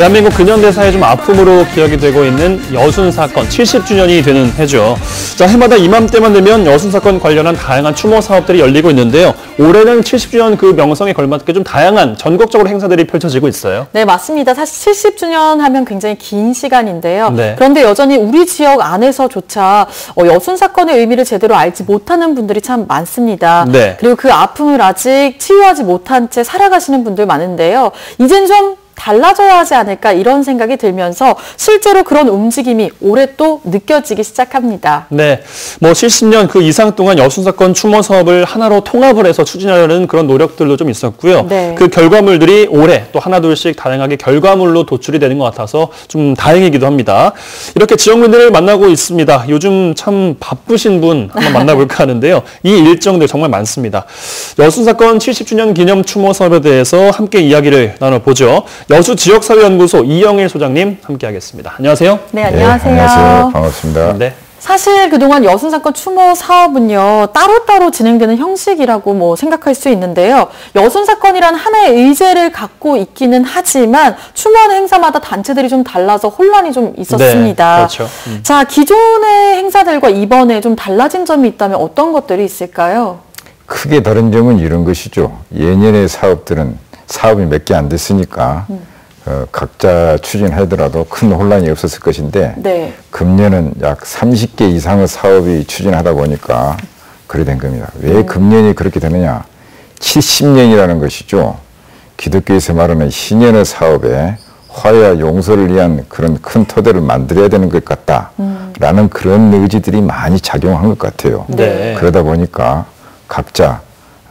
대한민국 근현대사의 좀 아픔으로 기억이 되고 있는 여순 사건 70주년이 되는 해죠. 자, 해마다 이맘때만 되면 여순 사건 관련한 다양한 추모 사업들이 열리고 있는데요. 올해는 70주년 그 명성에 걸맞게 좀 다양한 전국적으로 행사들이 펼쳐지고 있어요. 네, 맞습니다. 사실 70주년 하면 굉장히 긴 시간인데요. 네. 그런데 여전히 우리 지역 안에서조차 여순 사건의 의미를 제대로 알지 못하는 분들이 참 많습니다. 네. 그리고 그 아픔을 아직 치유하지 못한 채 살아가시는 분들 많은데요. 이젠 좀 달라져야 하지 않을까 이런 생각이 들면서 실제로 그런 움직임이 올해 또 느껴지기 시작합니다. 네, 뭐 70년 그 이상 동안 여순 사건 추모 사업을 하나로 통합을 해서 추진하려는 그런 노력들도 좀 있었고요. 네. 그 결과물들이 올해 또 하나둘씩 다양하게 결과물로 도출이 되는 것 같아서 좀 다행이기도 합니다. 이렇게 지역민들을 만나고 있습니다. 요즘 참 바쁘신 분 한번 만나볼까 하는데요. 이 일정들 정말 많습니다. 여순 사건 70주년 기념 추모 사업에 대해서 함께 이야기를 나눠보죠. 여수지역사회연구소 이영일 소장님 함께하겠습니다. 안녕하세요. 네, 안녕하세요. 네, 안녕하세요. 반갑습니다. 네. 사실 그동안 여순 사건 추모 사업은요, 따로따로 진행되는 형식이라고 생각할 수 있는데요. 여순 사건이란 하나의 의제를 갖고 있기는 하지만 추모하는 행사마다 단체들이 좀 달라서 혼란이 좀 있었습니다. 네, 그렇죠. 자, 기존의 행사들과 이번에 좀 달라진 점이 있다면 어떤 것들이 있을까요? 크게 다른 점은 이런 것이죠. 예년의 사업들은 사업이 몇 개 안 됐으니까 각자 추진하더라도 큰 혼란이 없었을 것인데 네. 금년은 약 30개 이상의 사업이 추진하다 보니까 그래 된 겁니다. 왜 금년이 그렇게 되느냐? 70년이라는 것이죠. 기독교에서 말하는 희년의 사업에 화해와 용서를 위한 그런 큰 토대를 만들어야 되는 것 같다라는 그런 의지들이 많이 작용한 것 같아요. 네. 그러다 보니까 각자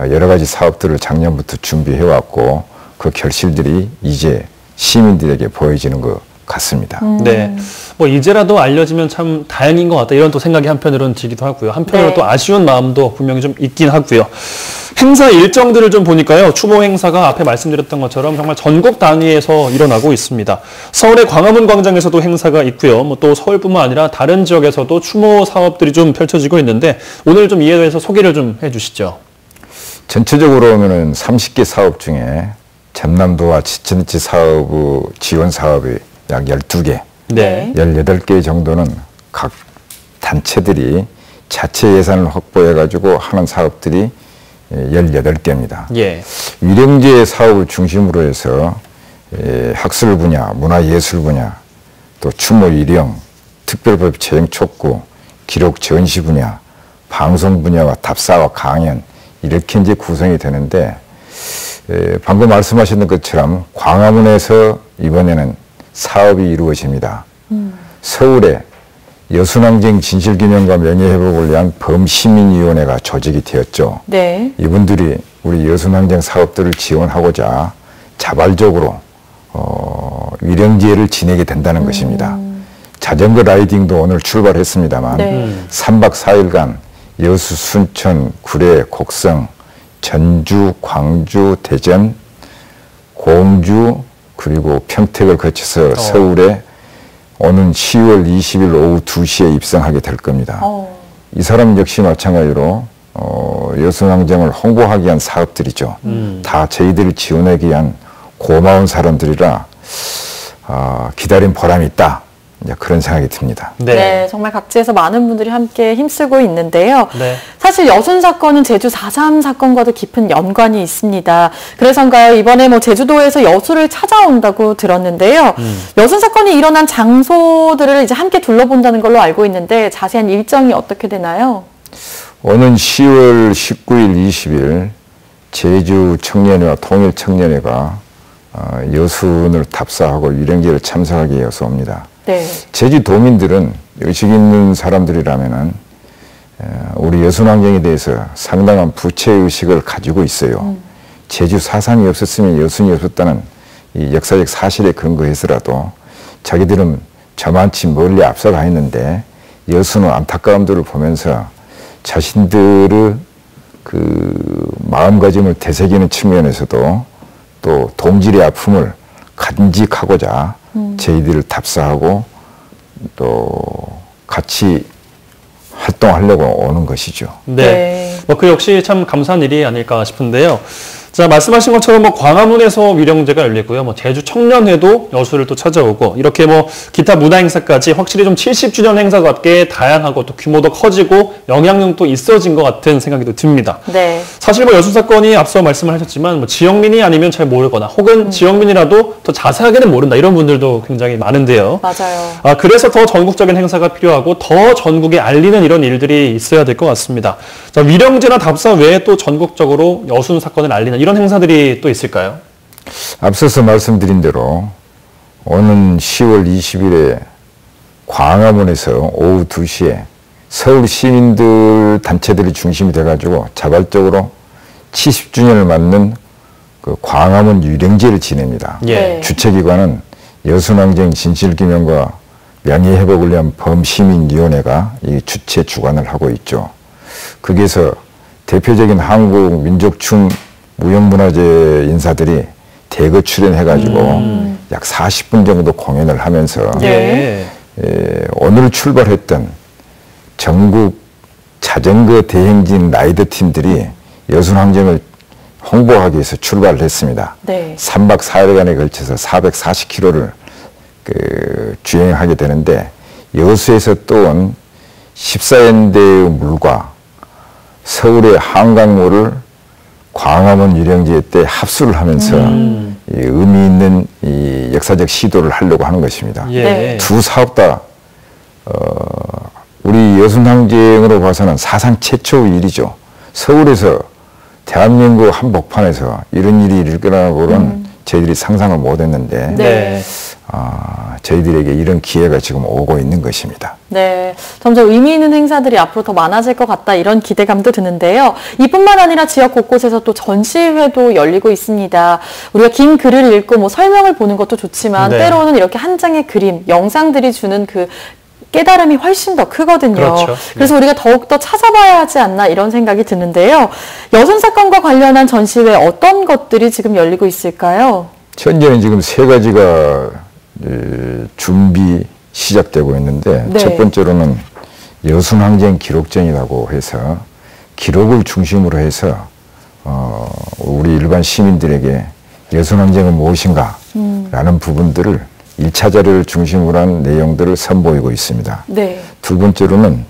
여러 가지 사업들을 작년부터 준비해왔고 그 결실들이 이제 시민들에게 보여지는 것 같습니다. 네, 뭐 이제라도 알려지면 참 다행인 것 같다 이런 또 생각이 한편으로는 들기도 하고요. 한편으로 네. 또 아쉬운 마음도 분명히 좀 있긴 하고요. 행사 일정들을 좀 보니까요. 추모 행사가 앞에 말씀드렸던 것처럼 정말 전국 단위에서 일어나고 있습니다. 서울의 광화문 광장에서도 행사가 있고요. 뭐 또 서울뿐만 아니라 다른 지역에서도 추모 사업들이 좀 펼쳐지고 있는데 오늘 좀 이에 대해서 소개를 좀 해주시죠. 전체적으로 보면은 30개 사업 중에 전남도와 지천지 사업 지원 사업이 약 12개, 네. 18개 정도는 각 단체들이 자체 예산을 확보해가지고 하는 사업들이 18개입니다. 예. 위령제 사업을 중심으로 해서 학술 분야, 문화예술 분야, 또 추모 위령, 특별법 체행 촉구, 기록 전시 분야, 방송 분야와 답사와 강연 이렇게 이제 구성이 되는데 방금 말씀하신 것처럼 광화문에서 이번에는 사업이 이루어집니다. 서울에 여순항쟁 진실규명과 명예회복을 위한 범시민위원회가 조직이 되었죠. 네. 이분들이 우리 여순항쟁 사업들을 지원하고자 자발적으로 위령제를 지내게 된다는 것입니다. 자전거 라이딩도 오늘 출발했습니다만 네. 3박 4일간 여수, 순천, 구례, 곡성, 전주, 광주, 대전, 공주 그리고 평택을 거쳐서 서울에 오는 10월 20일 오후 2시에 입성하게 될 겁니다. 이 사람 역시 마찬가지로 여순항쟁을 홍보하기 위한 사업들이죠. 다 저희들을 지원하기 위한 고마운 사람들이라 기다린 보람이 있다. 이제 그런 생각이 듭니다. 네. 네, 정말 각지에서 많은 분들이 함께 힘쓰고 있는데요. 네. 사실 여순 사건은 제주 4.3 사건과도 깊은 연관이 있습니다. 그래서인가요? 이번에 제주도에서 여수를 찾아온다고 들었는데요. 여순 사건이 일어난 장소들을 이제 함께 둘러본다는 걸로 알고 있는데 자세한 일정이 어떻게 되나요? 오는 10월 19일, 20일 제주 청년회와 통일 청년회가 여순을 답사하고 위령제를 참석하기 위해서 옵니다. 네. 제주도민들은 의식 있는 사람들이라면은 우리 여순항쟁에 대해서 상당한 부채의식을 가지고 있어요. 제주 4.3이 없었으면 여순이 없었다는 이 역사적 사실에 근거해서라도 자기들은 저만치 멀리 앞서가 있는데 여순의 안타까움들을 보면서 자신들의 그 마음가짐을 되새기는 측면에서도 또 동질의 아픔을 간직하고자 저희들을 답사하고 또 같이 활동하려고 오는 것이죠. 네. 그 역시 참 감사한 일이 아닐까 싶은데요. 자, 말씀하신 것처럼 뭐 광화문에서 위령제가 열리고요. 뭐 제주 청년회도 여수를 또 찾아오고 이렇게 뭐 기타 문화 행사까지 확실히 좀 70주년 행사답게 다양하고 또 규모도 커지고 영향력도 있어진 것 같은 생각이 또 듭니다. 네. 사실 뭐 여수 사건이 앞서 말씀을 하셨지만 뭐 지역민이 아니면 잘 모르거나 혹은 지역민이라도 더 자세하게는 모른다 이런 분들도 굉장히 많은데요. 맞아요. 그래서 더 전국적인 행사가 필요하고 더 전국에 알리는 이런 일들이 있어야 될 것 같습니다. 자, 위령제나 답사 외에 또 전국적으로 여순 사건을 알리는 이런 행사들이 또 있을까요? 앞서서 말씀드린 대로 오는 10월 20일에 광화문에서 오후 2시에 서울 시민들 단체들이 중심이 돼가지고 자발적으로 70주년을 맞는 그 광화문 위령제를 지냅니다. 예. 주최기관은 여순항쟁 진실규명과 명예회복을 위한 범시민위원회가 이 주최 주관을 하고 있죠. 거기에서 대표적인 한국 민족춤 무형문화재 인사들이 대거 출연해가지고 약 40분 정도 공연을 하면서 예. 오늘 출발했던 전국 자전거 대행진 라이더 팀들이 여순항쟁을 홍보하기 위해서 출발을 했습니다. 네. 3박 4일간에 걸쳐서 440km를 주행하게 되는데 여수에서 또 온 14연대의 물과 서울의 한강물을 광화문 위령제 때 합수를 하면서 이 의미 있는 이 역사적 시도를 하려고 하는 것입니다. 예. 네. 두 사업 다 우리 여순항쟁으로 봐서는 사상 최초의 일이죠. 서울에서 대한민국 한복판에서 이런 일이 일어나고는 저희들이 상상을 못했는데 네. 저희들에게 이런 기회가 지금 오고 있는 것입니다. 네, 점점 의미 있는 행사들이 앞으로 더 많아질 것 같다 이런 기대감도 드는데요. 이뿐만 아니라 지역 곳곳에서 또 전시회도 열리고 있습니다. 우리가 긴 글을 읽고 뭐 설명을 보는 것도 좋지만 네. 때로는 이렇게 한 장의 그림, 영상들이 주는 그 깨달음이 훨씬 더 크거든요. 그렇죠. 그래서 우리가 더욱더 찾아봐야 하지 않나 이런 생각이 드는데요. 여순 사건과 관련한 전시회 어떤 것들이 지금 열리고 있을까요? 현재는 지금 3가지가 준비 시작되고 있는데 네. 첫 번째로는 여순항쟁 기록전이라고 해서 기록을 중심으로 해서 우리 일반 시민들에게 여순항쟁은 무엇인가 라는 부분들을 1차 자료를 중심으로 한 내용들을 선보이고 있습니다. 네. 두 번째로는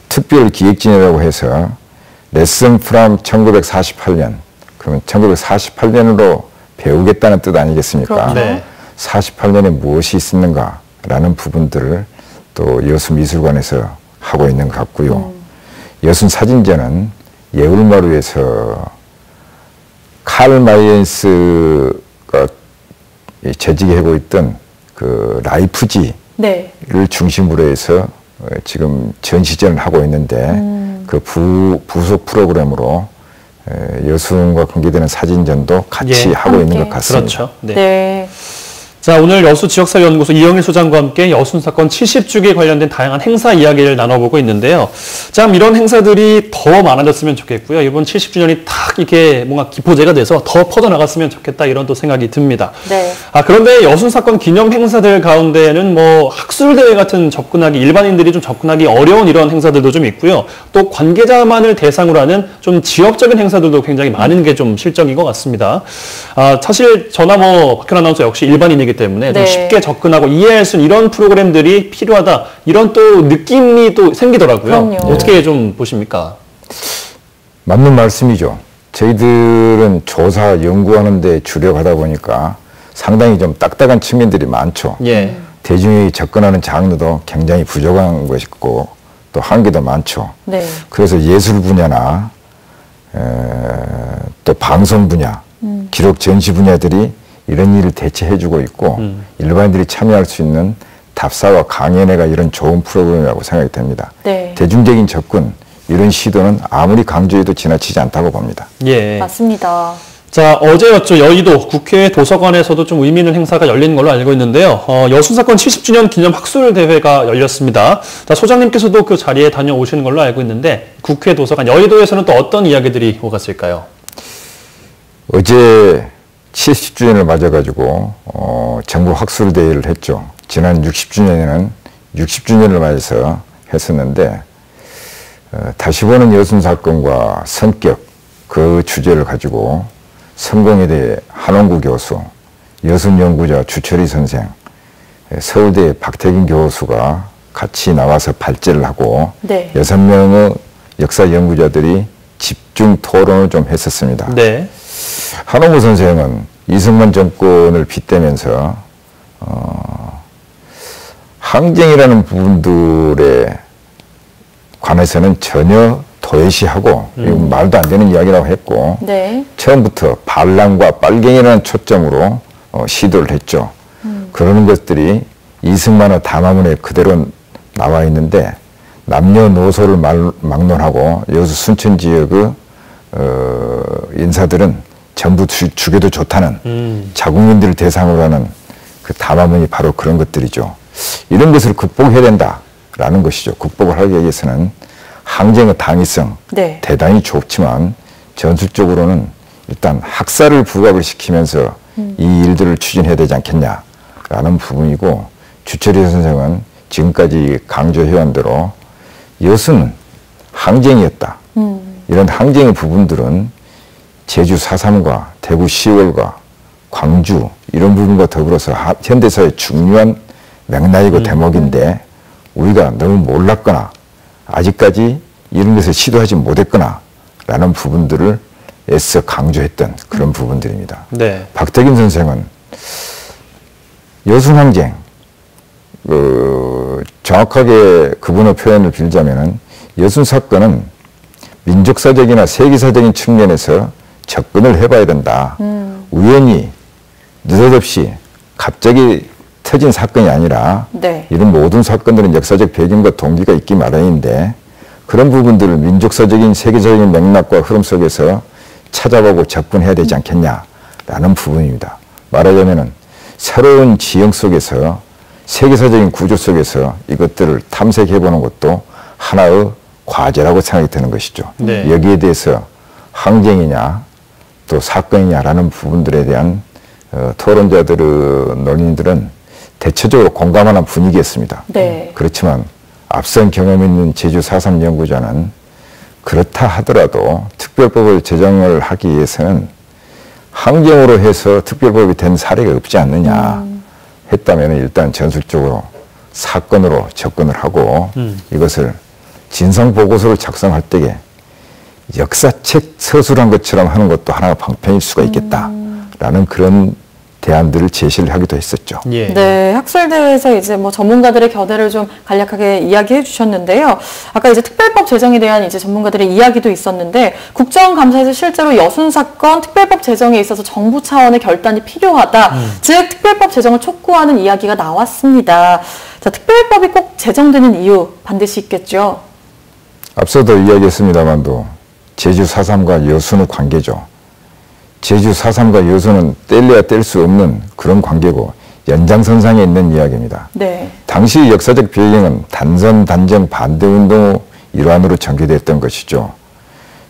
특별 기획진이라고 해서 레슨 프롬 1948년 그러면 1948년으로 배우겠다는 뜻 아니겠습니까? 그렇죠. 네. 48년에 무엇이 있었는가라는 부분들을 또 여수미술관에서 하고 있는 것 같고요. 여순 사진전은 예울마루에서 칼 마이엔스가 재직하고 있던 그 라이프지를 네. 중심으로 해서 지금 전시전을 하고 있는데 그 부속 프로그램으로 여순과 관계되는 사진전도 같이 예. 하고 있는 함께. 것 같습니다. 그렇죠. 네. 네. 자, 오늘 여수 지역사회연구소 이영일 소장과 함께 여순 사건 70주기에 관련된 다양한 행사 이야기를 나눠보고 있는데요. 참 이런 행사들이 더 많아졌으면 좋겠고요. 이번 70주년이 딱 이렇게 뭔가 기포제가 돼서 더 퍼져나갔으면 좋겠다 이런 또 생각이 듭니다. 네. 그런데 여순 사건 기념 행사들 가운데는 뭐 학술대회 같은 일반인들이 좀 접근하기 어려운 이런 행사들도 좀 있고요. 또 관계자만을 대상으로 하는 좀 지역적인 행사들도 굉장히 많은 게 좀 실정인 것 같습니다. 사실 저나 뭐 박현 아나운서 역시 일반인이기 때문에 좀 네. 쉽게 접근하고 이해할 수 있는 이런 프로그램들이 필요하다. 이런 또 느낌이 또 생기더라고요. 그럼요. 어떻게 좀 보십니까? 맞는 말씀이죠. 저희들은 조사, 연구하는 데 주력하다 보니까 상당히 좀 딱딱한 측면들이 많죠. 예. 대중이 접근하는 장르도 굉장히 부족한 것이고 또 한계도 많죠. 네. 그래서 예술 분야나 또 방송 분야, 기록 전시 분야들이 이런 일을 대체해주고 있고 일반인들이 참여할 수 있는 답사와 강연회가 이런 좋은 프로그램이라고 생각이 됩니다. 네. 대중적인 접근, 이런 시도는 아무리 강조해도 지나치지 않다고 봅니다. 예. 맞습니다. 자, 어제였죠. 여의도 국회 도서관에서도 좀 의미 있는 행사가 열리는 걸로 알고 있는데요. 여순 사건 70주년 기념 학술대회가 열렸습니다. 자, 소장님께서도 그 자리에 다녀오시는 걸로 알고 있는데 국회 도서관 여의도에서는 또 어떤 이야기들이 오갔을까요? 어제 70주년을 맞아가지고 전국 학술대회를 했죠. 지난 60주년에는 60주년을 맞아서 했었는데 다시 보는 여순 사건과 성격 그 주제를 가지고 성공회대 한원구 교수, 여순연구자 주철희 선생, 서울대 박태균 교수가 같이 나와서 발제를 하고 네. 6명의 역사 연구자들이 집중 토론을 좀 했었습니다. 네. 한원구 선생은 이승만 정권을 빗대면서 항쟁이라는 부분들에 관해서는 전혀 도외시하고 말도 안 되는 이야기라고 했고 네. 처음부터 반란과 빨갱이라는 초점으로 시도를 했죠. 그러는 것들이 이승만의 담화문에 그대로 나와 있는데 남녀노소를 막론하고 여수 순천 지역의 인사들은 전부 죽여도 좋다는 자국민들을 대상으로 하는 그 담화문이 바로 그런 것들이죠. 이런 것을 극복해야 된다라는 것이죠. 극복을 하기 위해서는 항쟁의 당위성 네. 대단히 좋지만 전술적으로는 일단 학살을 부각을 시키면서 이 일들을 추진해야 되지 않겠냐라는 부분이고 주철희 선생은 지금까지 강조해온 대로 여수는 항쟁이었다. 이런 항쟁의 부분들은 제주 4.3과 대구 10월과 광주 이런 부분과 더불어서 현대사의 중요한 맥락이고 대목인데 우리가 너무 몰랐거나 아직까지 이런 것을 시도하지 못했거나 라는 부분들을 애써 강조했던 그런 부분들입니다. 네. 박태균 선생은 여순항쟁 정확하게 그분의 표현을 빌자면은 여순 사건은 민족사적이나 세계사적인 측면에서 접근을 해봐야 된다. 우연히 느닷없이 갑자기 터진 사건이 아니라 네. 이런 모든 사건들은 역사적 배경과 동기가 있기 마련인데 그런 부분들을 민족사적인 세계적인 맥락과 흐름 속에서 찾아보고 접근해야 되지 않겠냐라는 부분입니다. 말하자면은 새로운 지형 속에서 세계사적인 구조 속에서 이것들을 탐색해보는 것도 하나의 과제라고 생각이 드는 것이죠. 네. 여기에 대해서 항쟁이냐 또 사건이냐라는 부분들에 대한 토론자들의 논의들은 대체적으로 공감하는 분위기였습니다. 네. 그렇지만 앞선 경험 있는 제주 4.3 연구자는 그렇다 하더라도 특별법을 제정을 하기 위해서는 항쟁으로 해서 특별법이 된 사례가 없지 않느냐 했다면 일단 전술적으로 사건으로 접근을 하고 이것을 진상보고서를 작성할 때에 역사책 서술한 것처럼 하는 것도 하나의 방편일 수가 있겠다라는 그런 대안들을 제시를 하기도 했었죠. 예. 네, 학술대회에서 이제 뭐 전문가들의 견해를 좀 간략하게 이야기해 주셨는데요. 아까 이제 특별법 제정에 대한 이제 전문가들의 이야기도 있었는데 국정감사에서 실제로 여순 사건 특별법 제정에 있어서 정부 차원의 결단이 필요하다. 즉 특별법 제정을 촉구하는 이야기가 나왔습니다. 자, 특별법이 꼭 제정되는 이유 반드시 있겠죠. 앞서도 이야기했습니다만도 제주 4.3과 여순의 관계죠. 제주 4.3과 여수는 뗄래야 뗄 수 없는 그런 관계고 연장선상에 있는 이야기입니다. 네. 당시 역사적 배경은 단선 단정 반대운동의 일환으로 전개됐던 것이죠.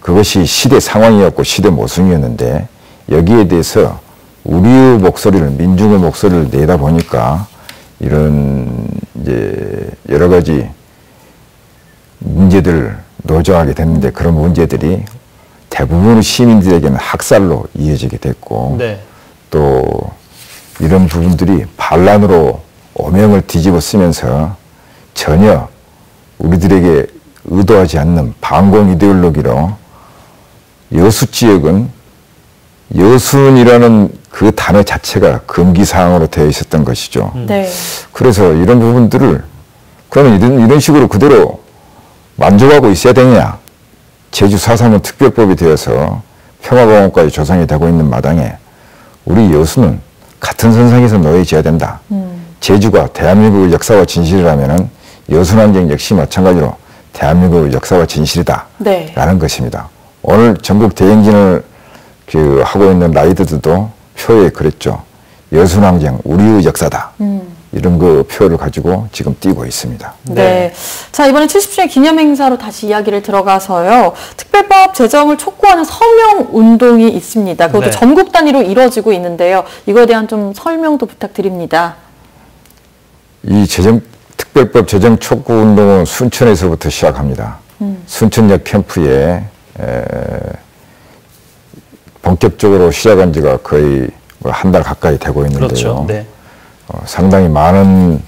그것이 시대 상황이었고 시대 모순이었는데 여기에 대해서 우리의 목소리를 민중의 목소리를 내다 보니까 이런 이제 여러 가지 문제들을 노정하게 됐는데 그런 문제들이 대부분의 시민들에게는 학살로 이어지게 됐고 네. 또 이런 부분들이 반란으로 오명을 뒤집어 쓰면서 전혀 우리들에게 의도하지 않는 반공 이데올로기로 여수 지역은 여순이라는 그 단어 자체가 금기사항으로 되어 있었던 것이죠. 네. 그래서 이런 부분들을 그러면 이런 식으로 그대로 만족하고 있어야 되느냐. 제주 4.3은 특별법이 되어서 평화공원까지 조성이 되고 있는 마당에 우리 여수는 같은 선상에서 놓여져야 된다. 제주가 대한민국의 역사와 진실이라면은 여순항쟁 역시 마찬가지로 대한민국의 역사와 진실이다. 네. 라는 것입니다. 오늘 전국 대행진을 하고 있는 라이더들도 표에 그랬죠. 여순항쟁 우리의 역사다. 이런 그 표를 가지고 지금 뛰고 있습니다. 네. 자, 이번에 70주년 기념행사로 다시 이야기를 들어가서요. 특별법 제정을 촉구하는 서명 운동이 있습니다. 그것도 네. 전국 단위로 이루어지고 있는데요. 이거에 대한 좀 설명도 부탁드립니다. 이 특별법 제정 촉구 운동은 순천에서부터 시작합니다. 순천역 캠프에 본격적으로 시작한 지가 거의 한 달 가까이 되고 있는데요. 그렇죠. 네. 상당히 많은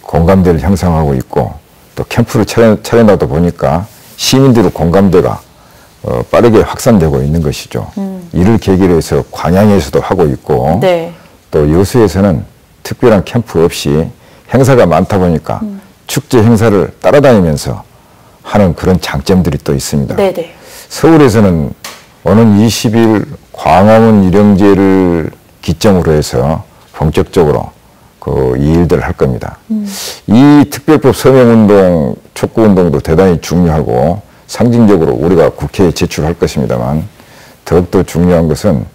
공감대를 형성하고 있고 또 캠프를 차려놔다 보니까 시민들의 공감대가 빠르게 확산되고 있는 것이죠. 이를 계기로 해서 광양에서도 하고 있고 네. 또 여수에서는 특별한 캠프 없이 행사가 많다 보니까 축제 행사를 따라다니면서 하는 그런 장점들이 또 있습니다. 네네. 서울에서는 오는 20일 광화문 일영제를 기점으로 해서 본격적으로 이 일들을 할 겁니다. 이 특별법 서명운동, 촉구운동도 대단히 중요하고 상징적으로 우리가 국회에 제출할 것입니다만 더욱더 중요한 것은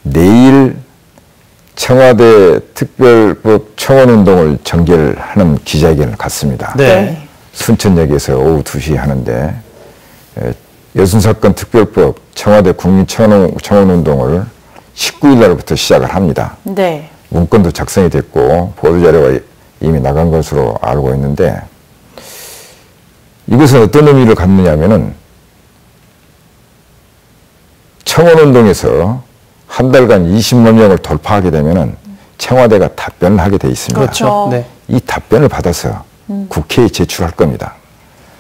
내일 청와대 특별법 청원운동을 전개하는 기자회견을 갖습니다. 네. 순천역에서 오후 2시에 하는데 여순사건 특별법 청와대 국민청원운동을 19일 날부터 시작을 합니다. 네. 문건도 작성이 됐고 보도자료가 이미 나간 것으로 알고 있는데 이것은 어떤 의미를 갖느냐 하면은 청원운동에서 한 달간 20만 명을 돌파하게 되면은 청와대가 답변을 하게 돼 있습니다. 그렇죠. 네. 이 답변을 받아서 국회에 제출할 겁니다.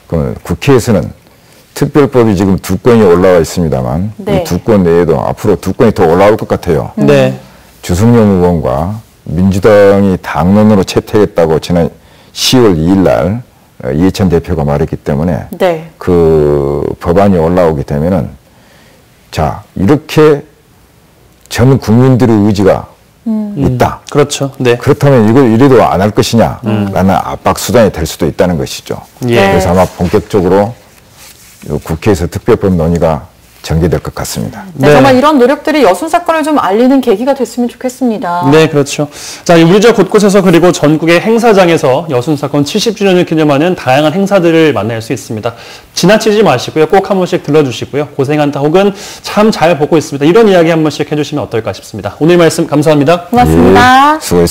그럼 국회에서는 특별법이 지금 2건이 올라와 있습니다만 네. 이 2건 내에도 앞으로 2건이 더 올라올 것 같아요. 네. 주승용 의원과 민주당이 당론으로 채택했다고 지난 10월 2일 날 이해찬 대표가 말했기 때문에 네. 그 법안이 올라오게 되면은 자 이렇게 전 국민들의 의지가 있다. 그렇죠. 네. 그렇다면 이걸 이래도 안 할 것이냐라는 압박 수단이 될 수도 있다는 것이죠. 예. 그래서 아마 본격적으로 국회에서 특별법 논의가 전개될 것 같습니다. 네, 네. 정말 이런 노력들이 여순 사건을 좀 알리는 계기가 됐으면 좋겠습니다. 네, 그렇죠. 자, 우리 지역 곳곳에서 그리고 전국의 행사장에서 여순 사건 70주년을 기념하는 다양한 행사들을 만날 수 있습니다. 지나치지 마시고요. 꼭 한 번씩 들러주시고요. 고생한다 혹은 참 잘 보고 있습니다. 이런 이야기 한 번씩 해주시면 어떨까 싶습니다. 오늘 말씀 감사합니다. 고맙습니다. 예, 수고했습니다.